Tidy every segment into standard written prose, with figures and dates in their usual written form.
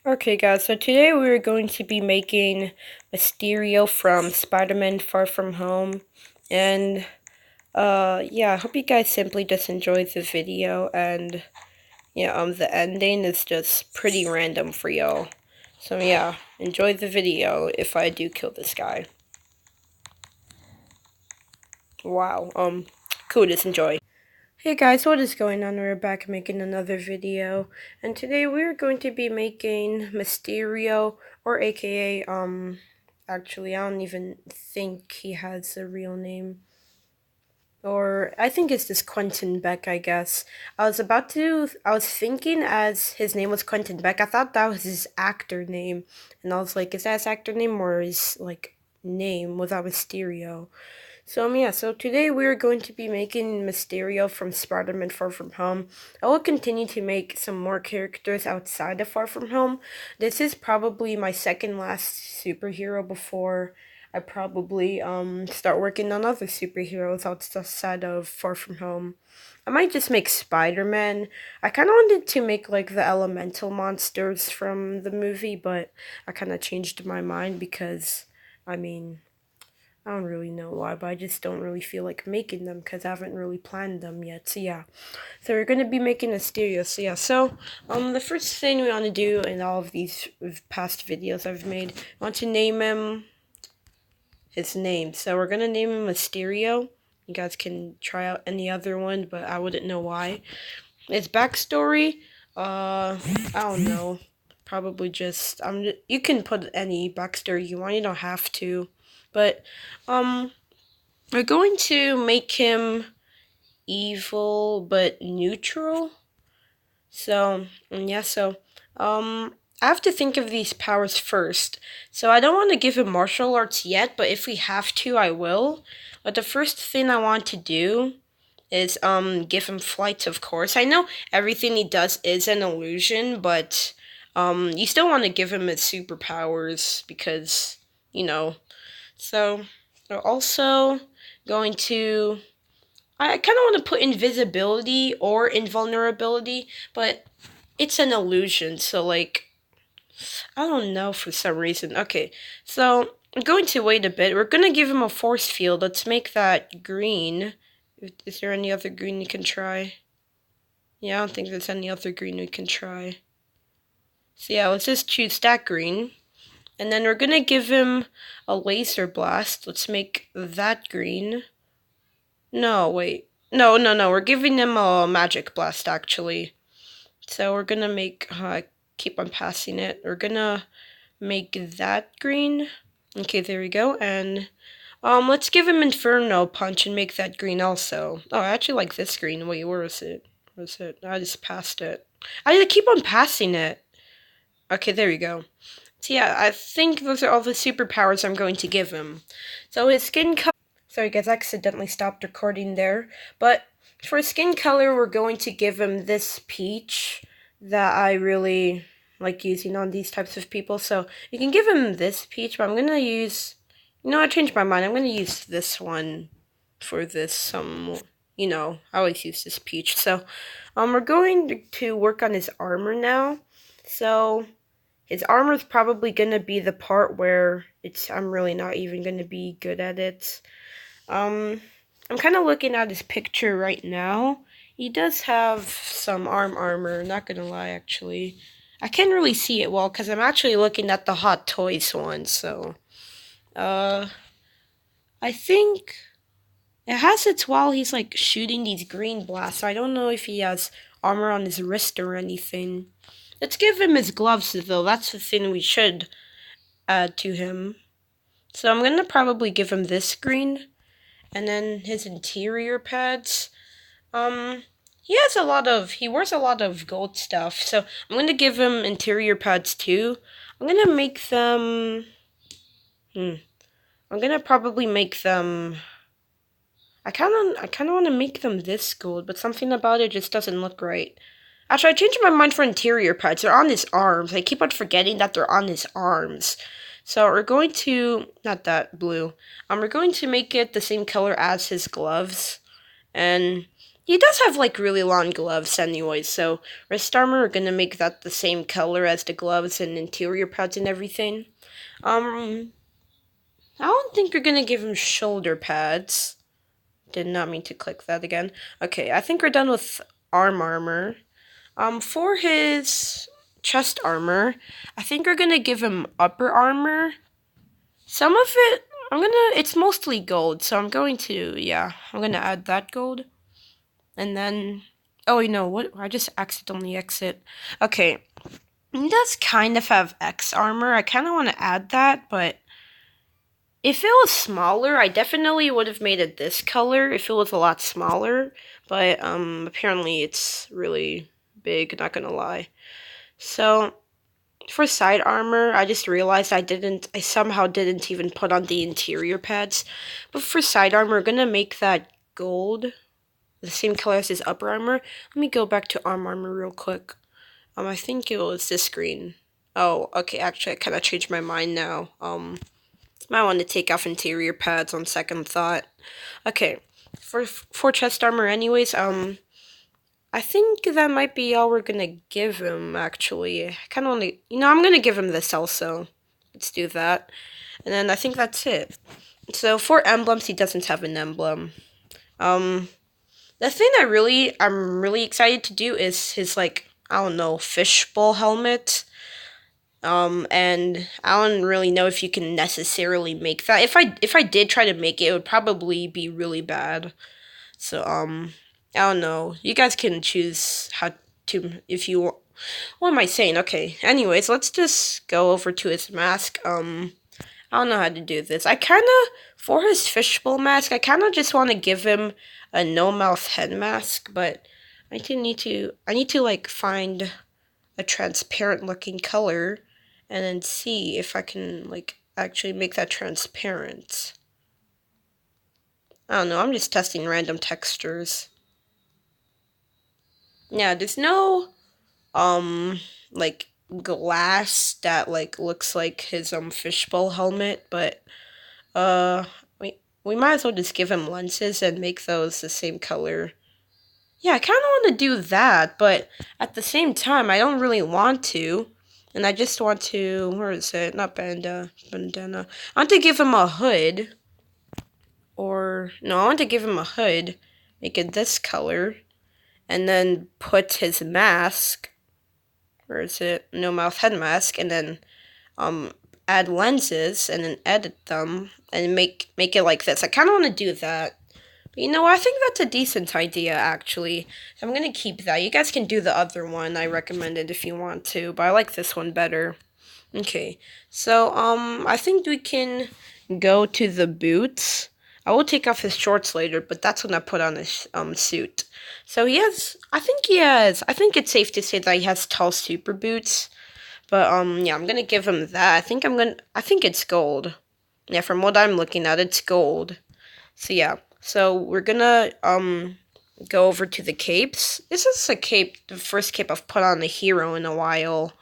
Okay guys, so today we're going to be making Mysterio from Spider-Man Far From Home. And yeah, I hope you guys simply just enjoyed the video, and yeah, the ending is just pretty random for y'all. So yeah, enjoy the video if I do kill this guy. Wow, cool, just enjoy. Hey guys, what is going on? We're back making another video, and today we're going to be making Mysterio, or aka, actually, I don't even think he has a real name. Or, I think it's just Quentin Beck, I guess. I was thinking as his name was Quentin Beck, I thought that was his actor name. And I was like, is that his actor name or his, like, name without Mysterio? Yeah, so today we're going to be making Mysterio from Spider-Man Far From Home. I will continue to make some more characters outside of Far From Home. This is probably my second last superhero before I probably start working on other superheroes outside of Far From Home. I might just make Spider-Man. I kind of wanted to make like the elemental monsters from the movie, but I kind of changed my mind because, I mean, I don't really know why, but I just don't really feel like making them because I haven't really planned them yet. So yeah, so we're gonna be making a stereo. So yeah, the first thing we want to do in all of these past videos I've made, I want to name him his name. So we're gonna name him Mysterio. You guys can try out any other one, but I wouldn't know why. His backstory, I don't know. Probably just you can put any backstory you want. You don't have to, but we're going to make him evil but neutral. I have to think of these powers first. So I don't want to give him martial arts yet, but if we have to, I will. But the first thing I want to do is give him flight, of course. I know everything he does is an illusion, but you still want to give him his superpowers because, you know. So we're also going to I kind of want to put invisibility or invulnerability, but it's an illusion, so like I don't know for some reason. Okay, so I'm going to wait a bit. We're gonna give him a force field. Let's make that green. Is there any other green you can try? Yeah, I don't think there's any other green we can try. So yeah, let's just choose that green. And then we're gonna give him a laser blast. Let's make that green. No, wait. No, no, no. We're giving him a magic blast, actually. So we're gonna make, keep on passing it. We're gonna make that green. Okay, there we go. And, let's give him Inferno Punch and make that green also. Oh, I actually like this green. Wait, where is it? Where is it? I just passed it. I keep on passing it. Okay, there we go. So yeah, I think those are all the superpowers I'm going to give him. So his skin color. Sorry guys, I accidentally stopped recording there. But for skin color, we're going to give him this peach that I really like using on these types of people. So you can give him this peach, but I'm going to use... I changed my mind. I'm going to use this one for this, I always use this peach. So, we're going to work on his armor now. So, his armor is probably going to be the part where I'm really not even going to be good at it. I'm kind of looking at his picture right now. He does have some armor, not gonna lie, actually. I can't really see it well because I'm actually looking at the Hot Toys one, so. Uh, I think it has it while he's like shooting these green blasts. I don't know if he has armor on his wrist or anything. Let's give him his gloves, though. That's the thing we should add to him. So I'm gonna probably give him this green. And then his interior pads. He wears a lot of gold stuff. So I'm gonna give him interior pads too. I'm gonna make them. I'm gonna probably make them. I kind of want to make them this gold, but something about it just doesn't look right. Actually, I changed my mind for interior pads. They're on his arms. I keep on forgetting that they're on his arms. So we're going to, not that blue, we're going to make it the same color as his gloves. And He does have like really long gloves anyway, so wrist armor, we're gonna make that the same color as the gloves and interior pads and everything. Um, I don't think we're gonna give him shoulder pads. Did not mean to click that again. Okay, I think we're done with armor. For his chest armor, I think we're gonna give him upper armor. Some of it, it's mostly gold, so I'm going to, yeah, I'm gonna add that gold. And then, oh, you know what? I just accidentally exit. Okay, he does kind of have X armor. I kind of want to add that, but if it was smaller, I definitely would have made it this color if it was a lot smaller. But apparently it's really big. Not gonna lie. So for side armor, I just realized I somehow didn't even put on the interior pads. But for side armor, we're gonna make that gold, the same color as his upper armor. Let me go back to armor real quick. I think it was this green. Oh, okay, actually I kinda changed my mind now. Might want to take off interior pads on second thought. Okay. For chest armor anyways, I think that might be all we're gonna give him, actually. I kinda wanna, I'm gonna give him this also. Let's do that. And then I think that's it. So for emblems, he doesn't have an emblem. The thing I'm really excited to do is his, like, I don't know, fishbowl helmet. And I don't really know if you can necessarily make that. If I did try to make it, it would probably be really bad. So I don't know. You guys can choose how to if you. What am I saying? Okay. Anyways, let's just go over to his mask. I don't know how to do this. I kind of, for his fishbowl mask, I kind of just want to give him a no mouth head mask, but I need to like find a transparent looking color and then see if I can like actually make that transparent. I don't know, I'm just testing random textures. Yeah, there's no like glass that like looks like his fishbowl helmet, but uh we might as well just give him lenses and make those the same color. Yeah, I kind of want to do that, but at the same time, I don't really want to. And I just want to, where is it? Not bandana. I want to give him a hood. Or, no, I want to give him a hood. Make it this color. And then put his mask. Where is it? No mouth head mask. And then, add lenses and then edit them. And make it like this. I kind of want to do that. You know, I think that's a decent idea, actually. I'm gonna keep that. You guys can do the other one I recommended if you want to, but I like this one better. Okay, so, I think we can go to the boots. I will take off his shorts later, but that's when I put on his, suit. So I think it's safe to say that he has tall super boots. But, yeah, I'm gonna give him that. I think it's gold. Yeah, from what I'm looking at, it's gold. So yeah, so we're gonna go over to the capes. This is the first cape I've put on a hero in a while.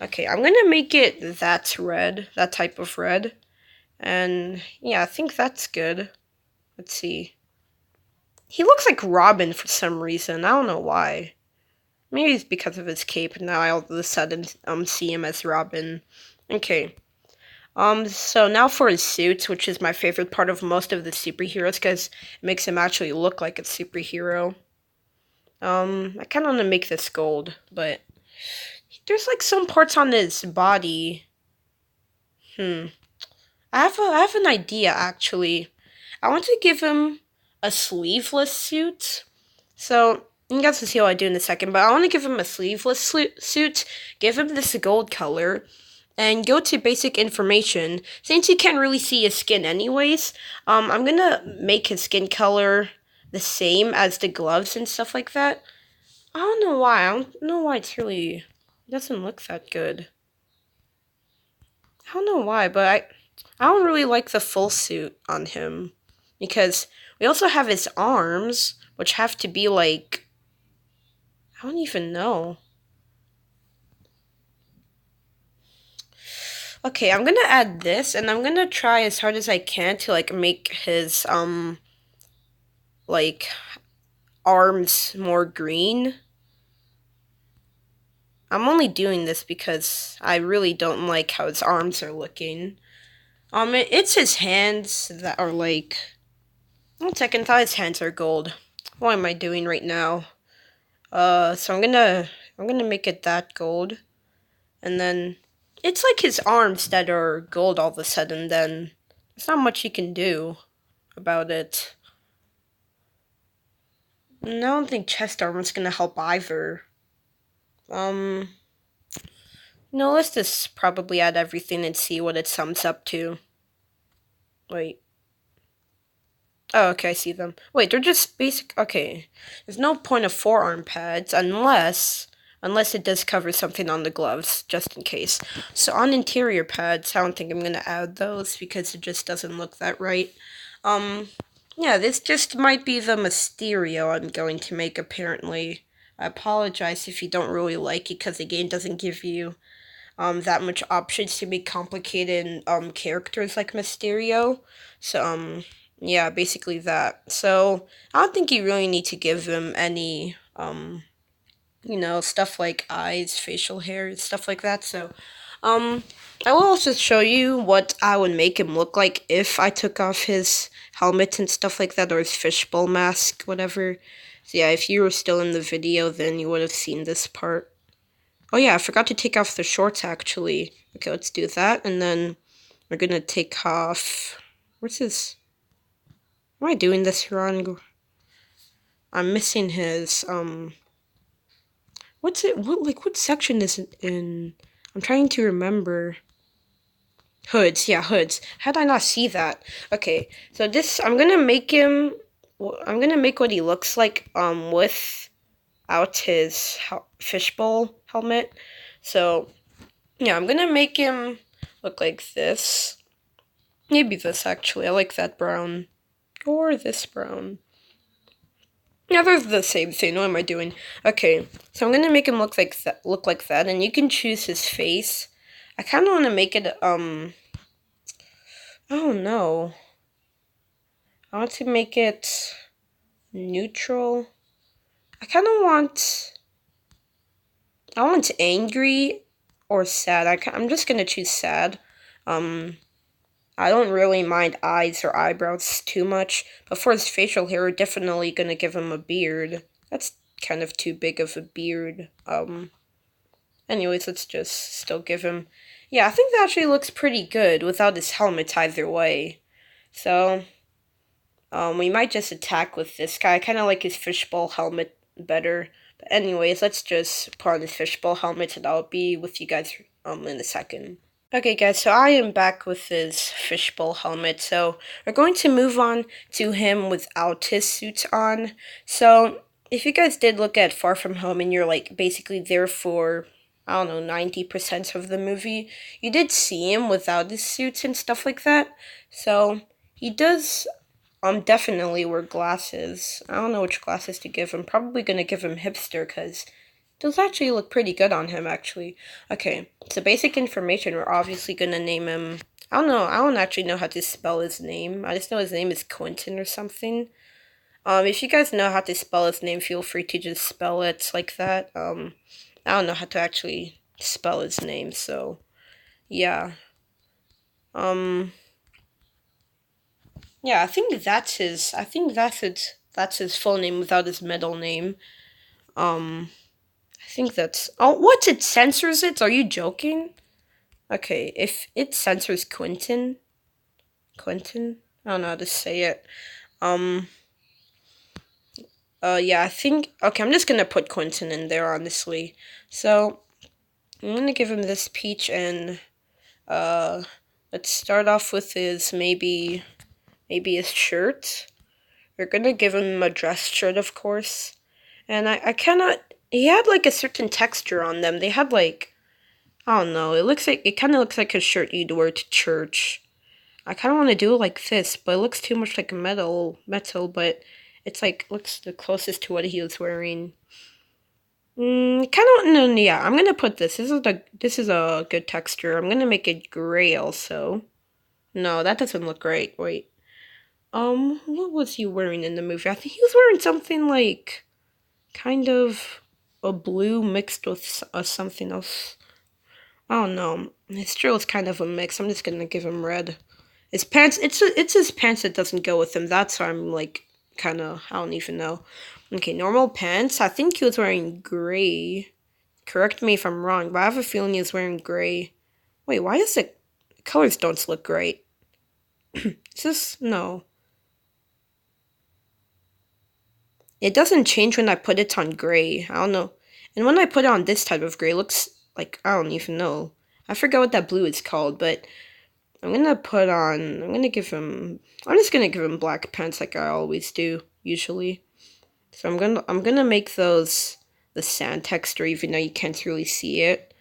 Okay, I'm gonna make it that red, that type of red, and yeah, I think that's good. Let's see. He looks like Robin for some reason. I don't know why. Maybe it's because of his cape. And now I all of a sudden see him as Robin. Okay. So now for his suits, which is my favorite part of most of the superheroes, because it makes him actually look like a superhero. I kind of want to make this gold, but there's like some parts on his body. I have an idea actually. I want to give him a sleeveless suit. So you guys will see what I do in a second, but I want to give him a sleeveless suit. Give him this gold color and go to basic information. Since you can't really see his skin anyways, I'm gonna make his skin color the same as the gloves and stuff like that. I don't know why. I don't know why it doesn't look that good. I don't know why, but I don't really like the full suit on him because we also have his arms, which have to be like, I don't even know. Okay, I'm gonna add this, and I'm gonna try as hard as I can to like make his like arms more green. I'm only doing this because I really don't like how his arms are looking. It's his hands that are like. One second, thought his hands are gold. What am I doing right now? So I'm gonna make it that gold, and then it's like his arms that are gold all of a sudden. Then there's not much you can do about it. And I don't think chest armor's gonna help either. Um, no, let's just probably add everything and see what it sums up to. Wait. Oh, okay, I see them. Wait, they're just basic. Okay, there's no point of forearm pads unless it does cover something on the gloves, just in case. So on interior pads, I don't think I'm gonna add those because it just doesn't look that right. Um, yeah, this just might be the Mysterio I'm going to make. Apparently, I apologize if you don't really like it because the game doesn't give you that much options to make complicated characters like Mysterio. So yeah, basically that. So I don't think you really need to give him any stuff like eyes, facial hair, stuff like that. So um I will also show you what I would make him look like if I took off his helmet and stuff like that, or his fishbowl mask, whatever. So yeah, if you were still in the video, then you would have seen this part. Oh yeah, I forgot to take off the shorts actually. Okay, let's do that, and then we're gonna take off. What's his? Am I doing this wrong? I'm missing his. What's it? What section is it in? I'm trying to remember. Hoods, yeah, hoods. How did I not see that? Okay, so this I'm gonna make him. I'm gonna make what he looks like. Without his fishbowl helmet. So yeah, I'm gonna make him look like this. Maybe this, actually. I like that brown. Or this brown. Yeah, they're the same thing. What am I doing? Okay, so I'm gonna make him look like that, and you can choose his face. I kind of want to make it, I don't know. I want to make it neutral. I kind of I want angry or sad. I'm just gonna choose sad. I don't really mind eyes or eyebrows too much, but for his facial hair, we're definitely gonna give him a beard. That's kind of too big of a beard. Anyways, let's just still give him. Yeah, I think that actually looks pretty good without his helmet either way. So, we might just attack with this guy. I kind of like his fishbowl helmet better. But anyways, let's just put on his fishbowl helmet, and I'll be with you guys in a second. Okay guys, so I am back with his fishbowl helmet, so we're going to move on to him without his suit on. So, if you guys did look at Far From Home and you're like basically there for, I don't know, 90% of the movie, you did see him without his suits and stuff like that. So, he does definitely wear glasses. I don't know which glasses to give him. Probably gonna give him hipster because those actually look pretty good on him, actually. Okay, so basic information, we're obviously gonna name him. I don't know. I don't actually know how to spell his name. I just know his name is Quentin or something. If you guys know how to spell his name, feel free to just spell it like that. I don't know how to actually spell his name, so yeah. Um, yeah, I think that's his. I think that's it. That's his full name without his middle name. I think that's. Oh, what? It censors it? Are you joking? Okay, if it censors Quentin? I don't know how to say it. Um, yeah, I think. Okay, I'm just gonna put Quentin in there, honestly. So, I'm gonna give him this peach, and, uh, let's start off with his maybe his shirt. We're gonna give him a dress shirt, of course. And I cannot. He had like a certain texture on them. They had like, I don't know. It kind of looks like a shirt you'd wear to church. I kind of want to do it like this, but it looks too much like metal. But it's like looks the closest to what he was wearing. Kind of no, yeah. I'm gonna put this. This is a good texture. I'm gonna make it gray also. No, that doesn't look great. Wait. What was he wearing in the movie? I think he was wearing something like kind of a blue mixed with something else. I don't know. His drill is kind of a mix. I'm just gonna give him red. His pants. It's his pants that doesn't go with him. That's why I'm like kind of. I don't even know. Okay, normal pants. I think he was wearing gray. Correct me if I'm wrong, but I have a feeling he was wearing gray. Wait, why is it? Colors don't look great. Is this no? It doesn't change when I put it on gray. I don't know. And when I put it on this type of gray, it looks like I don't even know. I forgot what that blue is called, but I'm gonna put on. I'm gonna give him. I'm just gonna give him black pants like I always do usually. So I'm gonna make those the sand texture, even though you can't really see it.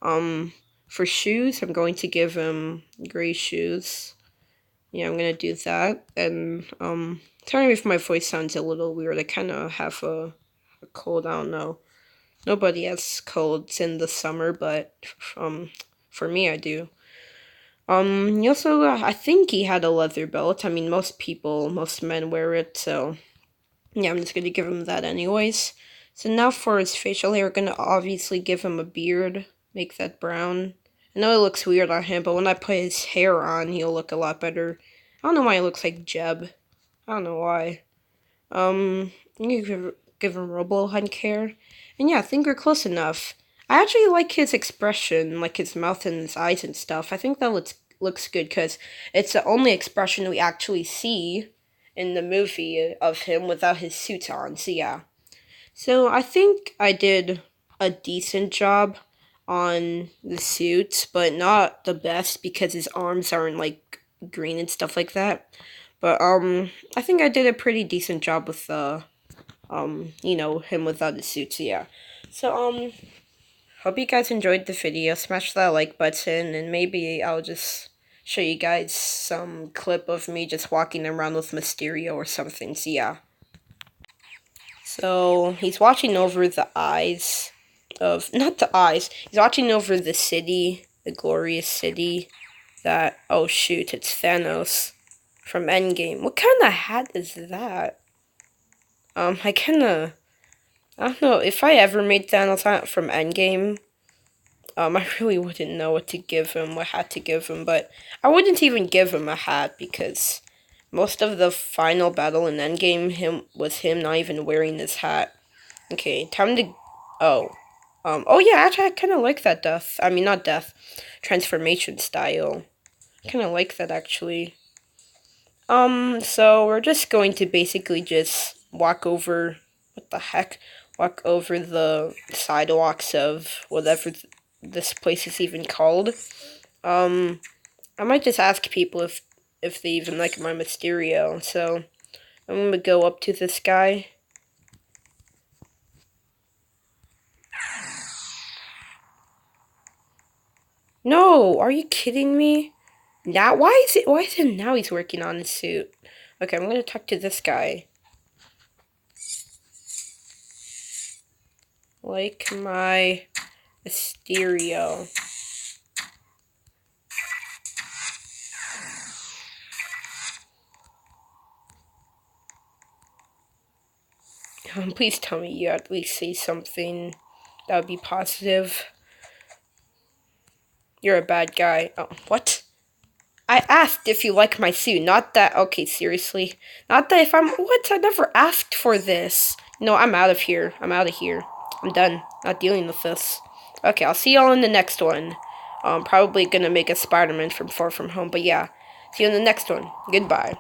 For shoes, I'm going to give him gray shoes. Yeah, I'm gonna do that. And sorry if my voice sounds a little weird. I kind of have a cold. I don't know. Nobody has colds in the summer, but for me, I do. He also, I think he had a leather belt. I mean, most men wear it, so yeah, I'm just gonna give him that anyways. So now for his facial hair, we're gonna obviously give him a beard, make that brown. I know it looks weird on him, but when I put his hair on, he'll look a lot better. I don't know why he looks like Jeb. I don't know why. I'm gonna give him Robo Hunt hair. And yeah, I think we're close enough. I actually like his expression, like his mouth and his eyes and stuff. I think that looks good because it's the only expression we actually see in the movie of him without his suit on. So yeah. So I think I did a decent job on the suit, but not the best because his arms aren't like green and stuff like that. But I think I did a pretty decent job with the him without the suit. So yeah. So hope you guys enjoyed the video. Smash that like button, and maybe I'll just show you guys some clip of me just walking around with Mysterio or something. So yeah. So he's watching over the eyes of not the eyes. He's watching over the city, the glorious city. That oh shoot, it's Thanos from Endgame. What kind of hat is that? I don't know if I ever made Thanos hat from Endgame. I really wouldn't know what to give him, what hat to give him, but I wouldn't even give him a hat because most of the final battle in Endgame him not even wearing this hat. Okay, time to oh. Oh yeah, actually I kinda like that death. I mean not death. Transformation style. I kinda like that actually. So we're just going to basically just walk over what the heck? Walk over the sidewalks of whatever this place is even called. Um, I might just ask people if they even like my Mysterio. So I'm gonna go up to this guy. No, are you kidding me? Now why is it now he's working on his suit? Okay, I'm gonna talk to this guy. Like my Mysterio. Please tell me you at least say something that would be positive. You're a bad guy. Oh, what? I asked if you like my suit, not that. Okay, seriously. Not that if I'm. What? I never asked for this. No, I'm out of here. I'm out of here. I'm done. Not dealing with this. Okay, I'll see y'all in the next one. Probably gonna make a Spider-Man from Far From Home, but yeah. See you in the next one. Goodbye.